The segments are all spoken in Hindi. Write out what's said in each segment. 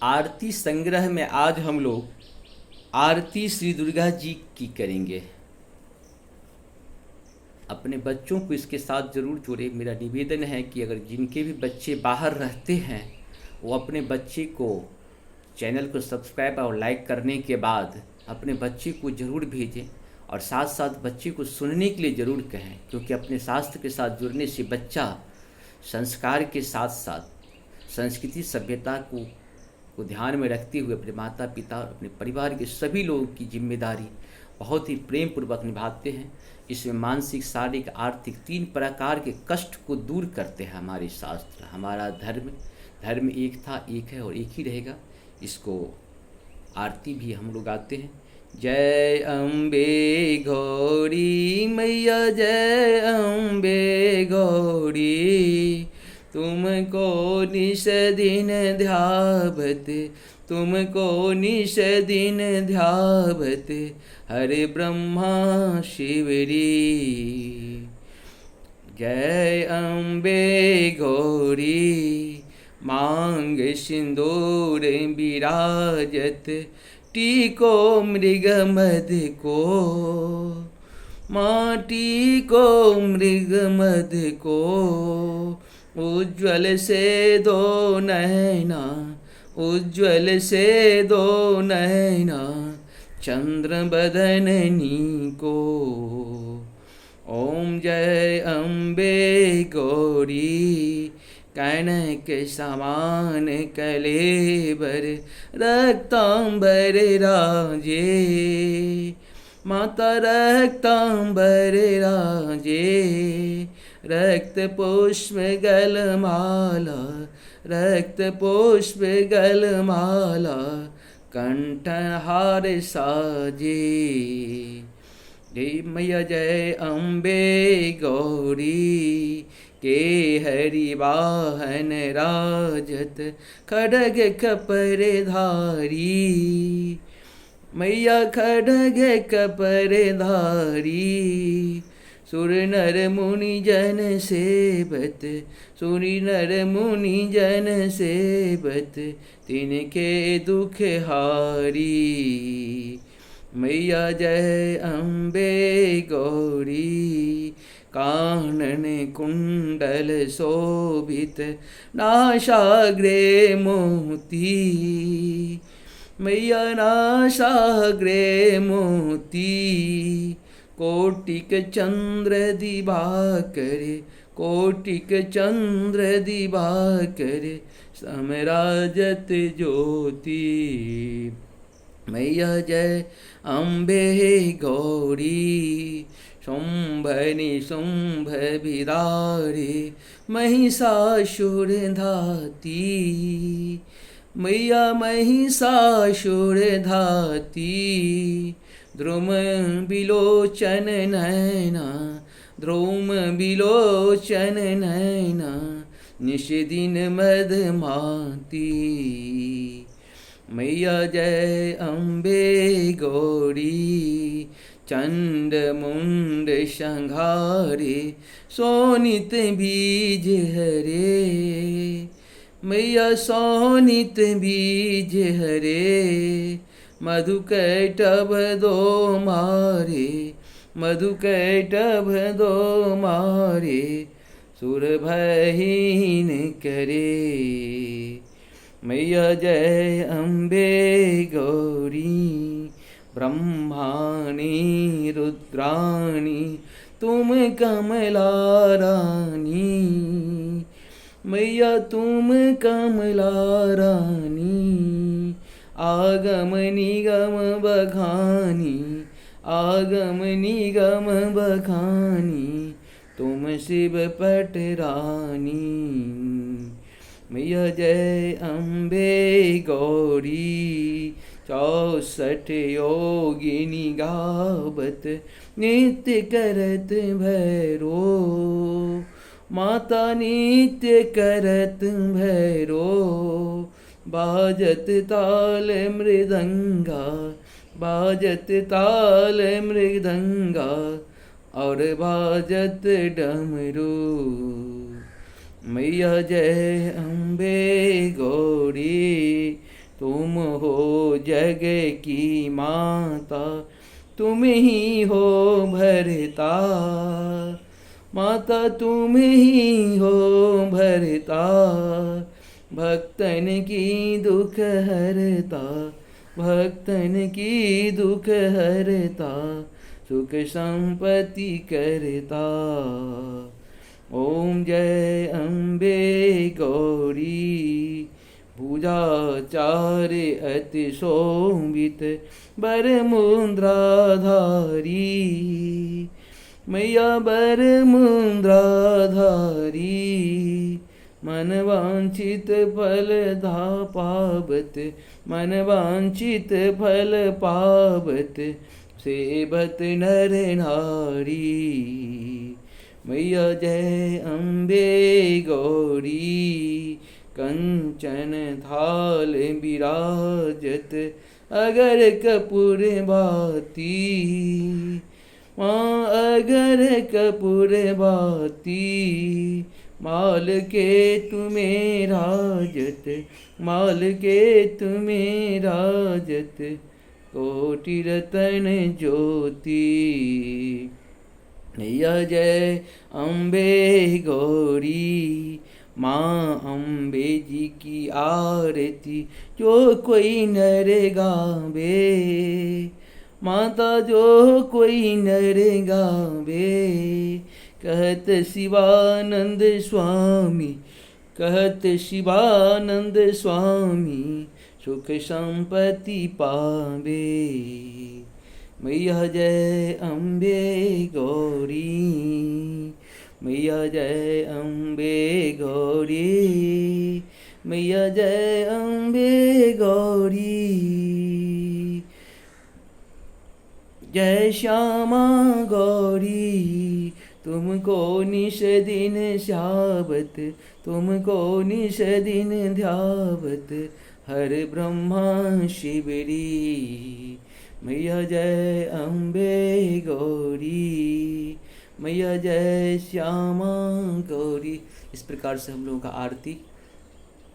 आरती संग्रह में आज हम लोग आरती श्री दुर्गा जी की करेंगे। अपने बच्चों को इसके साथ ज़रूर जोड़े। मेरा निवेदन है कि अगर जिनके भी बच्चे बाहर रहते हैं वो अपने बच्चे को चैनल को सब्सक्राइब और लाइक करने के बाद अपने बच्चे को ज़रूर भेजें और साथ साथ बच्चे को सुनने के लिए ज़रूर कहें, क्योंकि अपने शास्त्र के साथ जुड़ने से बच्चा संस्कार के साथ साथ संस्कृति सभ्यता को ध्यान में रखते हुए अपने माता पिता और अपने परिवार के सभी लोगों की जिम्मेदारी बहुत ही प्रेम पूर्वक निभाते हैं। इसमें मानसिक, शारीरिक, आर्थिक 3 प्रकार के कष्ट को दूर करते हैं हमारे शास्त्र। हमारा धर्म एक था, एक है और एक ही रहेगा। इसको आरती भी हम लोग गाते हैं। जय अम्बे गौरी मैया, जय अम्बे गौरी, तुमको निश दिन ध्यावत, तुमको निश दिन ध्यावत, हरे ब्रह्मा शिवरी। जय अम्बे गौरी, मांग सिंदूर विराजत, टीको मृग मद को, माटी को मृग मद को, उज्ज्वल से दो नैना, उज्ज्वल से दो नैना, चंद्र बदननी को। ओम जय अम्बे गौरी, कनक समान कलेबर, रक्तांबर राजे, माता रक्तांबर राजे, रक्त पुष्प गलमाला, रक्त पुष्प गलमाला, कंठहार साजे। जय मैया जय अम्बे गौरी, के हरि वाहन राजत, खड्ग कपर धारी, मैया खड्ग कपर धारी, सुर नर मुनि जन सेवत, सुरी नर मुनि जन सेवत, तिनके दुख हारी। मैया जय अम्बे गौरी, कानन कुंडल शोभित, नासाग्रे मोती, मैया नासाग्रे मोती, कोटिक चंद्र दिवाकर, कोटिक चंद्र दिवाकर, समराजत ज्योति। मैया जय अम्बे गौरी, शुंभ निशुंभ विदारे, महिषासुर धाती, मैया महिषासुर धाती, द्रुम बिलोचन नैना, द्रुम बिलोचन नैना, निषदिन मदमाती। मैया जय अम्बे गौरी, चंड मुंड संघारे, सोनित बीज हरे, मैया सोनित बीज हरे, मधुकैटभ दो मारे, मधुकैटभ दो मारे, सुर भहीन करे। मैया जय अम्बे गौरी, ब्रह्माणी रुद्राणी, तुम कमला रानी, मैया तुम कमला रानी, आगम निगम बखानी, आगम निगम बखानी, तुम शिव पटरानी। मैया जय अम्बे गौरी, 64 योगिनी गावत, नित्य करत भैरो, माता नित्य करत भैरो, बाजत ताल मृदंगा, बाजत ताल मृदंगा, और बाजत डमरू। मैया जय अम्बे गौरी, तुम हो जग की माता, तुम ही हो भरता, माता तुम ही हो भरता, भक्तन की दुख हरता, भक्तन की दुख हरता, सुख संपत्ति करता। ओम जय अम्बे गौरी, भुजाचार अति शोभित बर मुद्राधारी, मैया बर मुद्राधारी, मन वांछित फल धा पावत, मन वांछित फल पावत, सेवत नर नारी। मैया जय अम्बे गौरी, कंचन थाल विराजत अगर कपूर भाती, माँ अगर कपूर भाती, माल के तुम्हें राजत, माल के तुम्हें राजत, कोटि रतन ज्योति। मैया जय अम्बे गौरी, माँ अम्बे जी की आरती जो कोई नर गावे, माता जो कोई नर गावे, कहत शिवानंद स्वामी, कहत शिवानंद स्वामी, सुख संपत्ति पावे। मैया जय अम्बे गौरी, मैया जय अम्बे गौरी, मैया जय अम्बे गौरी। जय श्यामा गौरी, तुमको निश दिन श्यावत, तुमको निश दिन ध्यावत, हर ब्रह्मा शिवरी। मैया जय अम्बे गौरी, मैया जय श्यामा गौरी। इस प्रकार से हम लोगों का आरती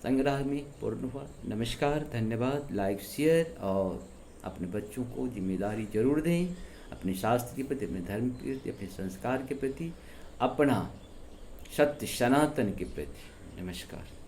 संग्रह में पूर्ण हुआ। नमस्कार, धन्यवाद। लाइक, शेयर और अपने बच्चों को जिम्मेदारी जरूर दें, अपने शास्त्र के प्रति, अपने धर्म के प्रति, अपने संस्कार के प्रति, अपना सत्य सनातन के प्रति। नमस्कार।